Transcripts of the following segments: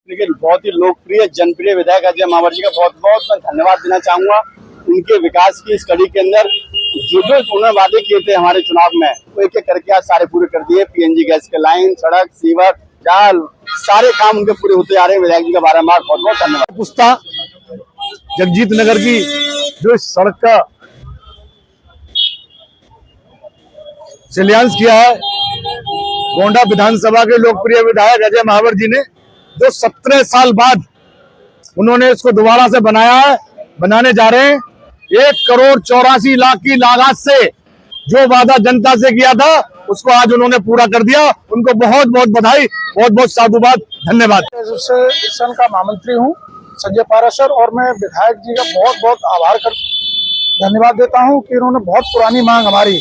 लेकिन बहुत ही लोकप्रिय जनप्रिय विधायक अजय महावर जी का बहुत बहुत मैं धन्यवाद देना चाहूंगा। उनके विकास की इस कड़ी के अंदर जो जो उन्होंने वादे किए थे हमारे चुनाव में, वो एक एक करके आज सारे पूरे कर दिए। पीएनजी गैस के लाइन, सड़क, सीवर, जाल, सारे काम उनके पूरे होते आ रहे हैं। विधायक जी का बारंबार बहुत बहुत धन्यवाद। पुस्ता जगजीत नगर की जो सड़क का शिलान्यास किया है, गोंडा विधानसभा के लोकप्रिय विधायक अजय महावर जी ने, जो 17 साल बाद उन्होंने इसको दोबारा से बनाया है, बनाने जा रहे हैं। 1,84,00,000 की लागत से जो वादा जनता से किया था, उसको आज उन्होंने पूरा कर दिया। उनको बहुत बहुत बधाई, बहुत बहुत साधुवाद, धन्यवाद। एसोसिएशन का महामंत्री हूँ संजय पाराशर, और मैं विधायक जी का बहुत बहुत धन्यवाद देता हूँ कि उन्होंने बहुत पुरानी मांग हमारी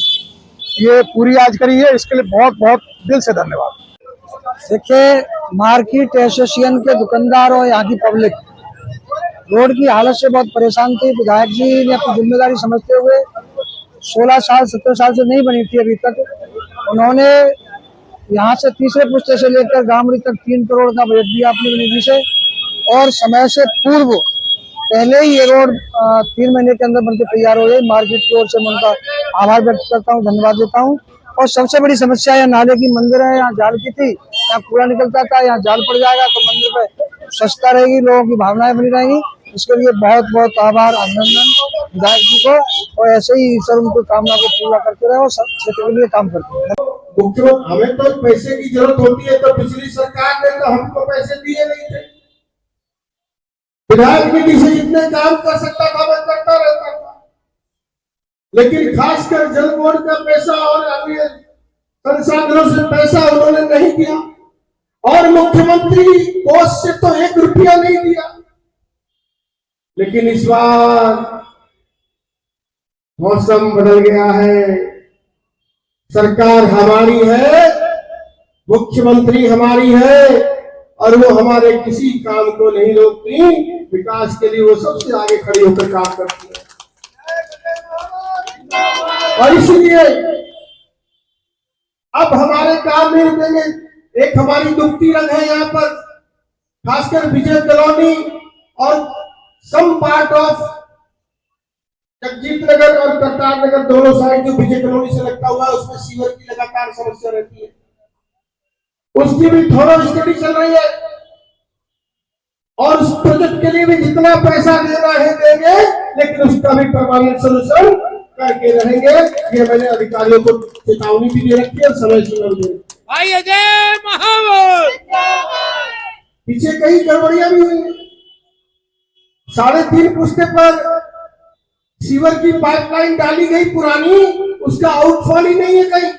ये पूरी आज करी है। इसके लिए बहुत बहुत दिल से धन्यवाद। देखिए, मार्केट एसोसिएशन के दुकानदार और यहाँ की पब्लिक रोड की हालत से बहुत परेशान थी। विधायक जी ने अपनी जिम्मेदारी समझते हुए 16 साल 17 साल से नहीं बनी थी अभी तक, उन्होंने यहाँ से तीसरे पुस्ते से लेकर गामड़ी तक 3 करोड़ का बजट दिया अपनी निधि से, और समय से पूर्व पहले ही ये रोड 3 महीने के अंदर बनकर तैयार हो गई। मार्केट की ओर से मैं उनका आभार व्यक्त करता हूँ, धन्यवाद देता हूँ। और सबसे बड़ी समस्या है नाले की। मंदिर है, यहाँ जाल की थी, यहाँ कूड़ा निकलता था, यहाँ जाल पड़ जाएगा तो मंदिर पे स्वच्छता रहेगी, लोगों की भावनाएं बनी रहेंगी। इसके लिए बहुत बहुत आभार, अभिनंदन विधायक जी को, और ऐसे ही ईश्वर उनको कामना को पूरा करते रहे और सब क्षेत्र के लिए काम करते रहे। मुख्यमंत्री, हमें तो पैसे की जरूरत होती है, तो पिछली सरकार ने तो हमको पैसे दिए नहीं थे। विधायक निधि से जितने काम कर सकता था मैं करता रहता था, लेकिन खासकर जल बोर्ड का पैसा और अन्य संसाधनों से पैसा उन्होंने नहीं दिया, और मुख्यमंत्री कोष से तो 1 रुपया नहीं दिया। लेकिन इस बार मौसम बदल गया है, सरकार हमारी है, मुख्यमंत्री हमारी है, और वो हमारे किसी काम को नहीं रोकती। विकास के लिए वो सबसे आगे खड़ी होकर काम करती है, और इसलिए अब हमारे काम नहीं रुकेंगे। एक हमारी दुखती रंग है यहाँ पर, खासकर विजय कॉलोनी और सम पार्ट ऑफ जगजीत नगर और करतार नगर, दोनों साइड जो विजय कॉलोनी से लगता हुआ है, उसमें सीवर की लगातार समस्या रहती है। उसकी भी थोड़ा स्टडी चल रही है, और उस प्रोजेक्ट के लिए भी जितना पैसा देना है देंगे, लेकिन उसका भी परमानेंट सोल्यूशन करके रहेंगे। ये मैंने अधिकारियों को चेतावनी भी दे रखी है, समय समय भाई अजय महावर। पीछे कई गड़बड़ियां भी हुई। 3.5 पुस्ते पर सीवर की पाइपलाइन डाली गई पुरानी, उसका आउटफॉल ही नहीं है कहीं।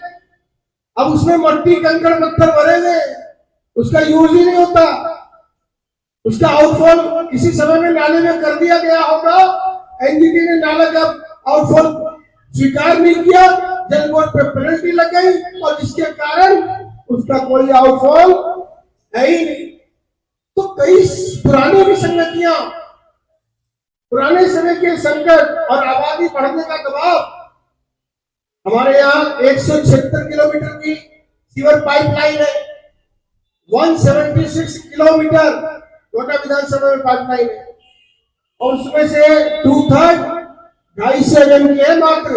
अब उसमें मट्टी कंकड़ पत्थर भरे गए, उसका यूज ही नहीं होता। उसका आउटफॉल किसी समय में नाले में कर दिया गया होगा, एनजीटी ने नाला का आउटफॉल स्वीकार नहीं किया, जल बोर्ड पे पेनल्टी लग गई, और जिसके कारण उसका कोई आउटफॉल है ही नहीं। तो कई पुरानी विसंगतियां, पुराने समय के संकट और आबादी बढ़ने का दबाव, हमारे यहाँ 176 किलोमीटर की सीवर पाइपलाइन है, 176 किलोमीटर कोटा विधानसभा में पाइपलाइन है, और उसमें से 2/3 250 mm की है मात्र,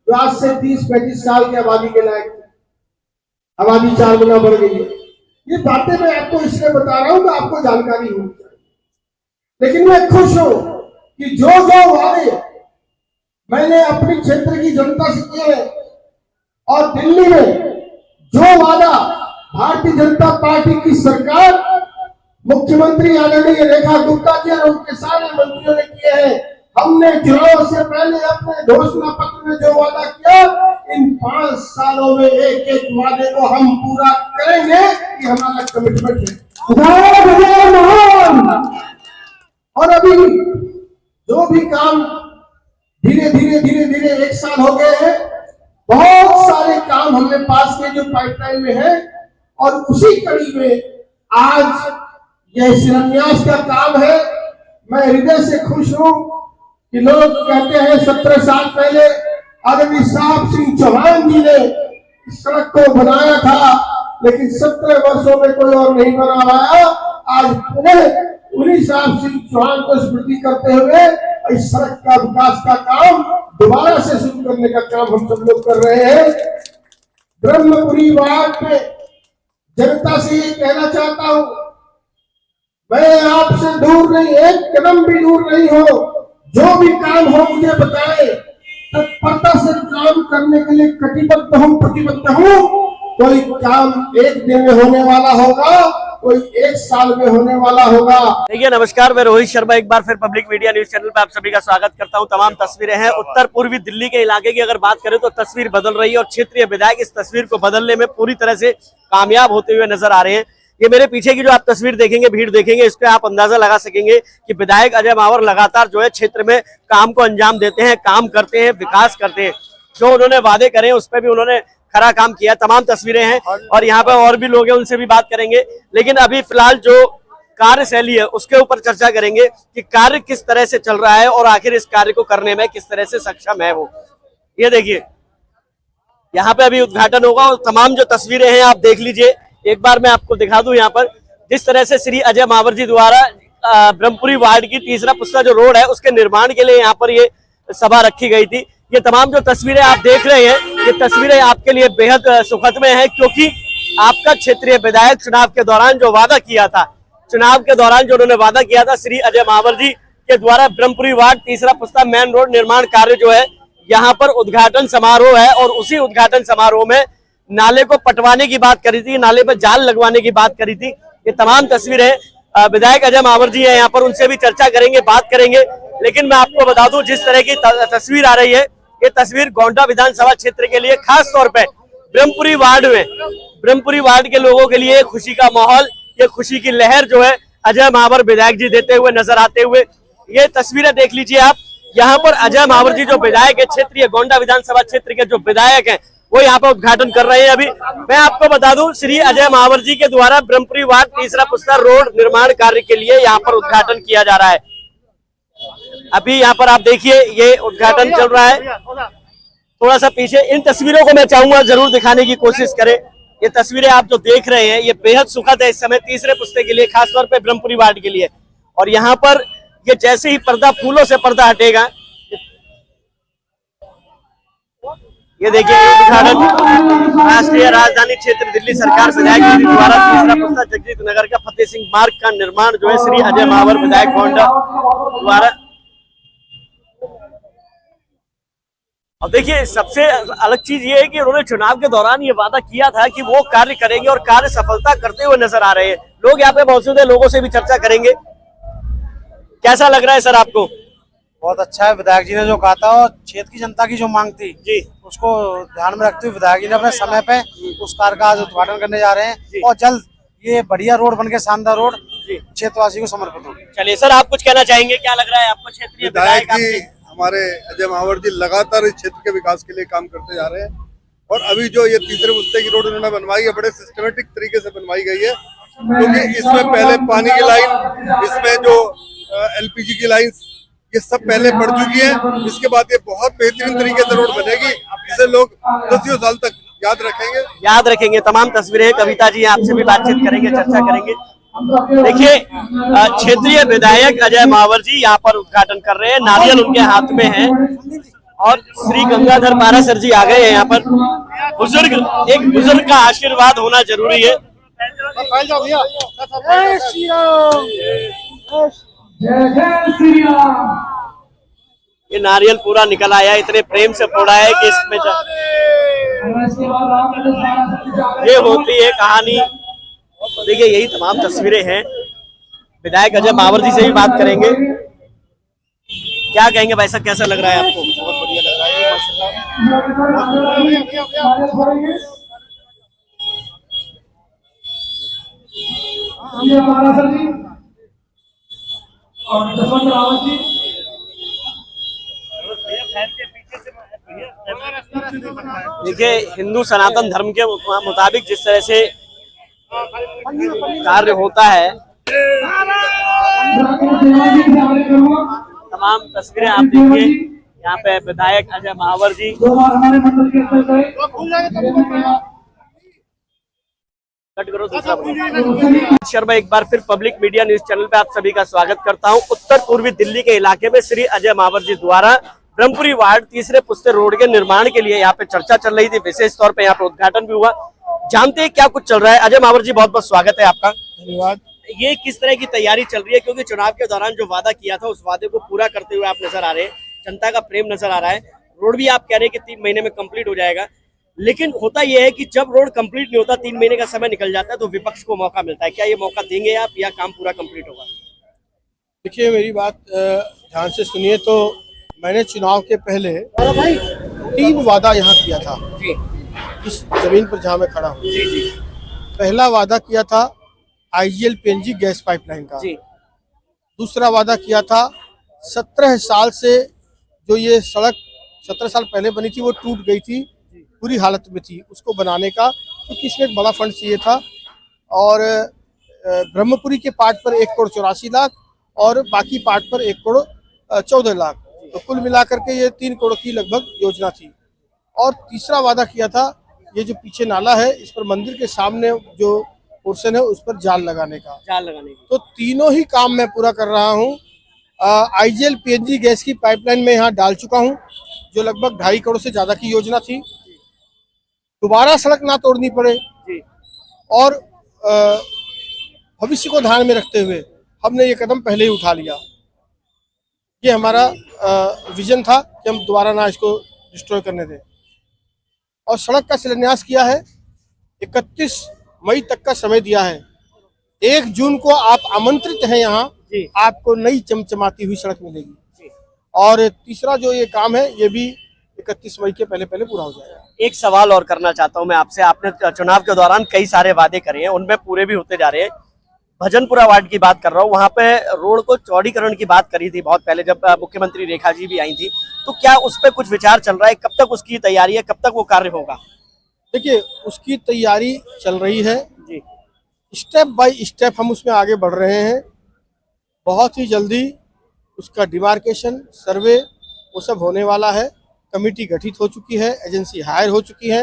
जो आज से 30-35 साल की आबादी के लायक है। आबादी 4 गुना बढ़ गई है। ये बातें मैं आपको इसलिए बता रहा हूं कि आपको जानकारी होनी चाहिए। लेकिन मैं खुश हूं कि जो जो वादे मैंने अपने क्षेत्र की जनता से किए हैं, और दिल्ली में जो वादा भारतीय जनता पार्टी की सरकार, मुख्यमंत्री आदरणीय रेखा गुप्ता जी और उनके सारे मंत्रियों ने किए हैं, हमने चुनाव से पहले अपने घोषणा पत्र में जो वादा किया, इन 5 सालों में एक एक वादे को हम पूरा करेंगे। ये हमारा कमिटमेंट है। और अभी जो भी काम धीरे धीरे 1 साल हो गए हैं, बहुत सारे काम हमने पास किए जो पाइपलाइन में है, और उसी कड़ी में आज यह शिलान्यास का काम है। मैं हृदय से खुश हूं कि लोग कहते हैं 17 साल पहले आदरणीय साहब सिंह चौहान जी ने इस सड़क को बनाया था, लेकिन 17 वर्षों में कोई और नहीं बना पाया। आज पुनः उन्हीं साहब सिंह चौहान को स्मृति करते हुए इस सड़क का विकास का काम दोबारा से शुरू करने का काम हम सब लोग कर रहे हैं। ब्रह्मपुरी वार्ड में जनता से ये कहना चाहता हूं, मैं आपसे दूर नहीं, एक कदम भी दूर नहीं हो, जो भी काम हो मुझे बताएं, तत्परता से काम करने के लिए कटिबद्ध हूं, प्रतिबद्ध हूं। कोई काम एक दिन में होने वाला होगा, कोई एक साल में होने वाला होगा। देखिए, नमस्कार, मैं रोहित शर्मा एक बार फिर पब्लिक मीडिया न्यूज चैनल पर आप सभी का स्वागत करता हूं। तमाम तस्वीरें हैं उत्तर पूर्वी दिल्ली के इलाके की। अगर बात करें तो तस्वीर बदल रही है और क्षेत्रीय विधायक इस तस्वीर को बदलने में पूरी तरह से कामयाब होते हुए नजर आ रहे हैं। ये मेरे पीछे की जो आप तस्वीर देखेंगे, भीड़ देखेंगे, इस पे आप अंदाजा लगा सकेंगे कि विधायक अजय मावर लगातार जो है क्षेत्र में काम को अंजाम देते हैं, काम करते हैं, विकास करते हैं। जो उन्होंने वादे करे उस पर भी उन्होंने खरा काम किया। तमाम तस्वीरें हैं और यहाँ पे और भी लोग हैं, उनसे भी बात करेंगे। लेकिन अभी फिलहाल जो कार्यशैली है उसके ऊपर चर्चा करेंगे कि कार्य किस तरह से चल रहा है और आखिर इस कार्य को करने में किस तरह से सक्षम है वो। ये देखिए, यहाँ पे अभी उद्घाटन होगा और तमाम जो तस्वीरें हैं आप देख लीजिए। एक बार मैं आपको दिखा दूं यहाँ पर जिस तरह से श्री अजय मावर जी द्वारा ब्रह्मपुरी वार्ड की तीसरा पुस्ता जो रोड है उसके निर्माण के लिए यहाँ पर ये सभा रखी गई थी। ये तमाम जो तस्वीरें आप देख रहे हैं, ये तस्वीरें आपके लिए बेहद सुखद में है, क्योंकि आपका क्षेत्रीय विधायक चुनाव के दौरान जो वादा किया था, जो उन्होंने वादा किया था श्री अजय मावर जी के द्वारा ब्रह्मपुरी वार्ड तीसरा पुस्ता मेन रोड निर्माण कार्य जो है यहाँ पर उद्घाटन समारोह है। और उसी उद्घाटन समारोह में नाले को पटवाने की बात करी थी, नाले पर जाल लगवाने की बात करी थी। ये तमाम तस्वीरें विधायक अजय मावर जी है यहाँ पर, उनसे भी चर्चा करेंगे, बात करेंगे। लेकिन मैं आपको बता दूं, जिस तरह की तस्वीर आ रही है, ये तस्वीर गोंडा विधानसभा क्षेत्र के लिए खास तौर पे ब्रह्मपुरी वार्ड के लोगों के लिए खुशी का माहौल, ये खुशी की लहर जो है अजय मावर विधायक जी देते हुए नजर आते हुए। ये तस्वीरें देख लीजिए आप, यहाँ पर अजय मावर जी जो विधायक है, क्षेत्रीय गोंडा विधानसभा क्षेत्र के जो विधायक है, वो यहाँ पर उद्घाटन कर रहे हैं। अभी मैं आपको बता दूं, श्री अजय मावर जी के द्वारा ब्रह्मपुरी वार्ड तीसरा पुस्ता रोड निर्माण कार्य के लिए यहाँ पर उद्घाटन किया जा रहा है। अभी यहाँ पर आप देखिए, ये उद्घाटन चल रहा है। थोड़ा सा पीछे इन तस्वीरों को मैं चाहूंगा जरूर दिखाने की कोशिश करें। ये तस्वीरें आप जो देख रहे हैं, ये बेहद सुखद है इस समय तीसरे पुस्ते के लिए, खासतौर पे ब्रह्मपुरी वार्ड के लिए। और यहाँ पर ये जैसे ही पर्दा, फूलों से पर्दा हटेगा, ये देखिए उद्घाटन राष्ट्रीय राजधानी क्षेत्र दिल्ली सरकार विधायक जी द्वारा तीसरा पुस्ता जगजीत नगर का फतेह सिंह मार्ग का निर्माण जो है श्री अजय मावर विधायक गोंडा द्वारा। अब देखिए, सबसे अलग चीज ये है कि उन्होंने चुनाव के दौरान ये वादा किया था कि वो कार्य करेंगे और कार्य सफलता करते हुए नजर आ रहे हैं। लोग यहाँ पे मौजूद है, लोगों से भी चर्चा करेंगे। कैसा लग रहा है सर आपको? बहुत अच्छा है। विधायक जी ने जो कहा था और क्षेत्र की जनता की जो मांग थी जी, उसको ध्यान में रखते हुए विधायक जी ने अपने समय पे उस कार्य का आज उद्घाटन करने जा रहे हैं और जल्द ये बढ़िया रोड बन के शानदार रोड क्षेत्रवासी को समर्पित हो। चलिए सर, आप कुछ कहना चाहेंगे? क्या लग रहा है आपको? क्षेत्रीय विधायक जी हमारे अजय मावर जी लगातार इस क्षेत्र के विकास के लिए काम करते जा रहे हैं और अभी जो ये तीसरे पुस्ते की रोड उन्होंने बनवाई है, बड़े सिस्टमेटिक तरीके से बनवाई गई है, क्योंकि इसमें पहले पानी की लाइन, इसमें जो LPG की लाइन, ये सब पहले पड़ चुकी है। इसके बाद ये बहुत बेहतरीन तरीके से रोड बनेगी, जिसे लोग 10 साल तक याद रखेंगे। तमाम तस्वीरें, कविता जी आपसे भी बातचीत करेंगे, चर्चा करेंगे। देखिए, क्षेत्रीय विधायक अजय मावर जी यहाँ पर उद्घाटन कर रहे हैं, नारियल उनके हाथ में है और श्री गंगाधर पारासर जी आ गए हैं यहाँ पर। एक बुजुर्ग का आशीर्वाद होना जरूरी है। ये नारियल पूरा निकल आया, इतने प्रेम से फोड़ा है कि इसमें ये होती है कहानी। देखिए, यही तमाम तस्वीरें हैं। विधायक अजय मावर जी से भी बात करेंगे। क्या कहेंगे भाई साहब, कैसा लग रहा है आपको? बहुत बढ़िया लग रहा है देखिए, हिंदू सनातन धर्म के मुताबिक जिस तरह से कार्य होता है, तमाम तस्वीरें आप देखिए। यहाँ पे विधायक अजय मावर जी कट करो दूसरा बोलो। शर्मा एक बार फिर पब्लिक मीडिया न्यूज चैनल पे आप सभी का स्वागत करता हूं। उत्तर पूर्वी दिल्ली के इलाके में श्री अजय महावर जी द्वारा ब्रह्मपुरी वार्ड तीसरे पुस्ते रोड के निर्माण के लिए यहाँ पे चर्चा चल रही थी। विशेष तौर पे यहाँ पे उद्घाटन भी हुआ। जानते हैं क्या कुछ चल रहा है। अजय महावर जी बहुत बहुत स्वागत है आपका। धन्यवाद। ये किस तरह की तैयारी चल रही है, क्योंकि चुनाव के दौरान जो वादा किया था उस वादे को पूरा करते हुए आप नजर आ रहे हैं, जनता का प्रेम नजर आ रहा है। रोड भी आप कह रहे हैं कि 3 महीने में कंप्लीट हो जाएगा, लेकिन होता यह है कि जब रोड कंप्लीट नहीं होता, 3 महीने का समय निकल जाता है, तो विपक्ष को मौका मिलता है। क्या ये मौका देंगे आप या काम पूरा कंप्लीट होगा? देखिए, मेरी बात ध्यान से सुनिए। तो मैंने चुनाव के पहले 3 वादा यहाँ किया था इस जमीन पर जहाँ मैं खड़ा हूँ। पहला वादा किया था IGL PNG गैस पाइपलाइन का। दूसरा वादा किया था 17 साल से जो ये सड़क 17 साल पहले बनी थी, वो टूट गई थी, बुरी हालत में थी, उसको बनाने का, क्योंकि इसमें एक बड़ा फंड चाहिए था। और ब्रह्मपुरी के पार्ट पर 1 करोड़ 84 लाख और बाकी पार्ट पर 1 करोड़ 14 लाख, तो कुल मिलाकर के ये 3 करोड़ की लगभग योजना थी। और तीसरा वादा किया था, ये जो पीछे नाला है, इस पर मंदिर के सामने जो पोर्शन है उस पर जाल लगाने का। तो तीनों ही काम मैं पूरा कर रहा हूँ। IGL PNG गैस की पाइपलाइन में यहाँ डाल चुका हूँ, जो लगभग 2.5 करोड़ से ज्यादा की योजना थी। दोबारा सड़क ना तोड़नी पड़े और भविष्य को ध्यान में रखते हुए हमने ये कदम पहले ही उठा लिया। ये हमारा विजन था कि हम दोबारा ना इसको डिस्ट्रॉय करने दें। और सड़क का शिलान्यास किया है, 31 मई तक का समय दिया है। 1 जून को आप आमंत्रित हैं, यहाँ आपको नई चमचमाती हुई सड़क मिलेगी। और तीसरा जो ये काम है, ये भी 31 मई के पहले पूरा हो जाएगा। एक सवाल और करना चाहता हूं मैं आपसे। आपने चुनाव के दौरान कई सारे वादे करे हैं, उनमें पूरे भी होते जा रहे हैं। भजनपुरा वार्ड की बात कर रहा हूँ, वहां पे रोड को चौड़ीकरण की बात करी थी बहुत पहले, जब मुख्यमंत्री रेखा जी भी आई थी। तो क्या उस पर कुछ विचार चल रहा है? कब तक उसकी तैयारी है, कब तक वो कार्य होगा? देखिए, उसकी तैयारी चल रही है जी। स्टेप बाय स्टेप हम उसमें आगे बढ़ रहे हैं। बहुत ही जल्दी उसका डिमार्केशन, सर्वे, वो सब होने वाला है। कमेटी गठित हो चुकी है, एजेंसी हायर हो चुकी है।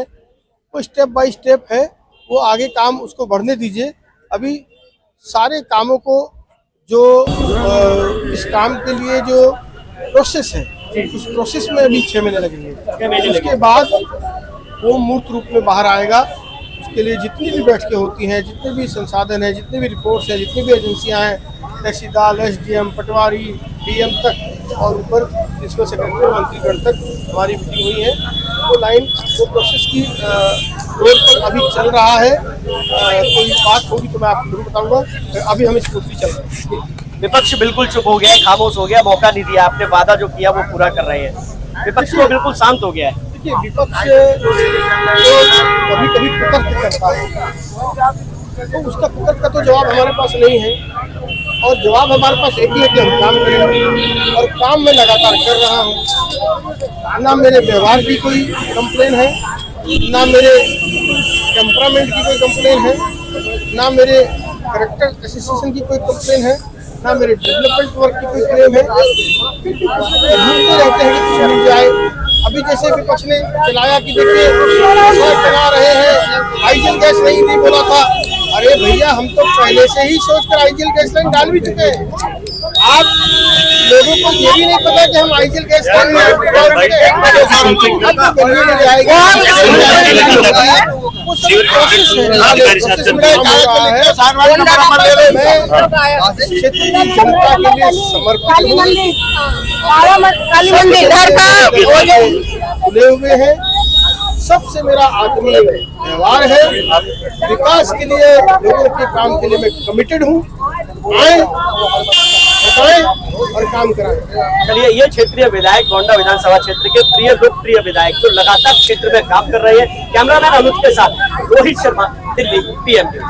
वो स्टेप बाय स्टेप है, वो आगे काम उसको बढ़ने दीजिए। अभी सारे कामों को जो इस काम के लिए जो प्रोसेस है, उस प्रोसेस में अभी 6 महीने लगेंगे। उसके बाद वो मूर्त रूप में बाहर आएगा। उसके लिए जितनी भी बैठकें होती हैं, जितने भी संसाधन हैं, जितनी भी रिपोर्ट्स हैं, जितनी भी एजेंसियां हैं, तहसीलदार, SDM, पटवारी, DM तक और ऊपर प्रिंसिपल सेक्रेटरी, मंत्रीगण तक हमारी मीटिंग हुई है। वो लाइन, वो प्रोसेस की रोड पर अभी चल रहा है। कोई बात होगी तो मैं आपको जरूर बताऊंगा। अभी हम स्मूथली चल रहे हैं। विपक्ष बिल्कुल चुप हो गया है, खामोश हो गया, मौका नहीं दिया। आपने वादा जो किया वो पूरा कर रहे हैं, विपक्ष को बिल्कुल शांत हो गया है। देखिए, विपक्ष कभी कभी कुतर्क करता है, तो उसका कुतर्क का तो जवाब हमारे पास नहीं है। और जवाब हमारे पास एक ही है कि हम काम करेंगे, और काम मैं लगातार कर रहा हूँ। ना मेरे व्यवहार की कोई कंप्लेन है, ना मेरे टेम्परामेंट की कोई कंप्लेन है, ना मेरे करेक्टर एसोसिएशन की कोई कंप्लेन है, ना मेरे डेवलपमेंट वर्क की कोई क्लेम है। ढूंढते रहते हैं कि कुछ मिल जाए। अभी जैसे विपक्ष ने चलाया कि देखिए सड़क बना रहे हैं, IGL गैस नहीं बोला था। अरे भैया, हम तो पहले से ही सोचकर IGL गैस लाइन डाल भी चुके हैं। आप लोगों को ये भी नहीं पता कि हम IGL गैस लाइन जनता के लिए समर्पित खुले हुए हैं। सबसे मेरा आत्मीय व्यवहार है। विकास के लिए, लोगों के काम के लिए मैं कमिटेड हूँ। आए, बताएं और काम कराएं। चलिए, ये क्षेत्रीय विधायक, गोंडा विधानसभा क्षेत्र के प्रिय लोकप्रिय विधायक जो लगातार क्षेत्र में काम कर रहे हैं। कैमरामैन अनुज के साथ रोहित शर्मा, दिल्ली PM न्यूज।